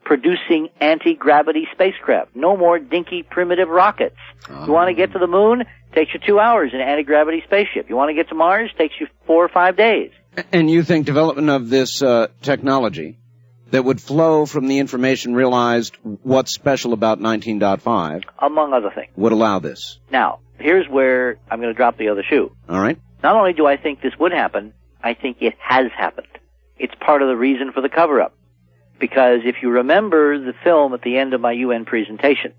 producing anti-gravity spacecraft. No more dinky primitive rockets. You want to get to the moon? Takes you 2 hours in an anti-gravity spaceship. You want to get to Mars? Takes you 4 or 5 days. And you think development of this technology that would flow from the information realized what's special about 19.5, among other things, would allow this? Now, here's where I'm going to drop the other shoe. All right. Not only do I think this would happen, I think it has happened. It's part of the reason for the cover-up. Because if you remember the film at the end of my UN presentation,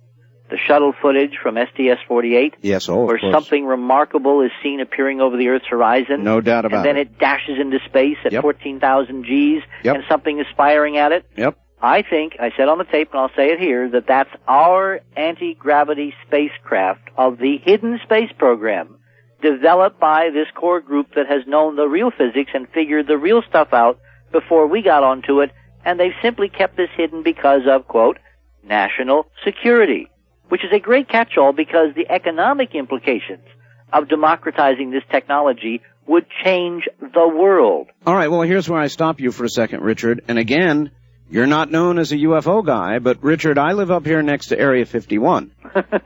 the shuttle footage from STS-48, yes, where something remarkable is seen appearing over the Earth's horizon. No doubt about it. And then it dashes into space at 14,000 Gs, and something is firing at it. Yep. I think, I said on the tape, and I'll say it here, that that's our anti-gravity spacecraft of the hidden space program, developed by this core group that has known the real physics and figured the real stuff out before we got onto it, and they've simply kept this hidden because of, quote, national security, which is a great catch-all because the economic implications of democratizing this technology would change the world. All right, well, here's where I stop you for a second, Richard. And again, you're not known as a UFO guy, but, Richard, I live up here next to Area 51.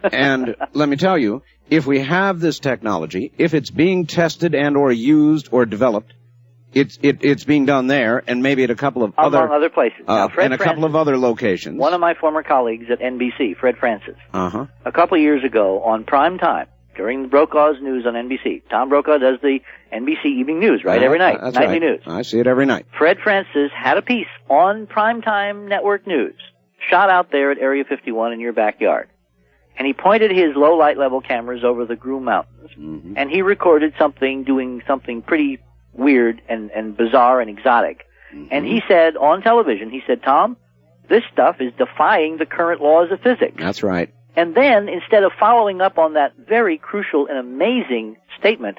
And let me tell you, if we have this technology, if it's being tested and or used or developed, it's being done there, and maybe at a couple of other places. Now, and a couple of other locations. One of my former colleagues at NBC, Fred Francis, a couple of years ago on prime time, during Brokaw's news on NBC. Tom Brokaw does the NBC Evening News, right? Every night. That's Nightly right. news. I see it every night. Fred Francis had a piece on primetime network news, shot out there at Area 51 in your backyard. And he pointed his low light level cameras over the Groom Mountains, and he recorded something, doing something pretty weird and bizarre and exotic. And he said on television, he said, Tom, this stuff is defying the current laws of physics. That's right. And then, instead of following up on that very crucial and amazing statement,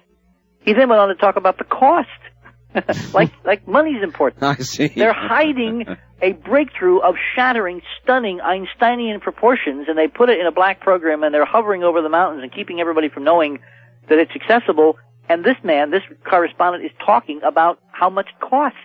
he then went on to talk about the cost. like money's important. I see. They're hiding a breakthrough of shattering, stunning Einsteinian proportions, and they put it in a black program, and they're hovering over the mountains and keeping everybody from knowing that it's accessible. And this man, this correspondent, is talking about how much it cost.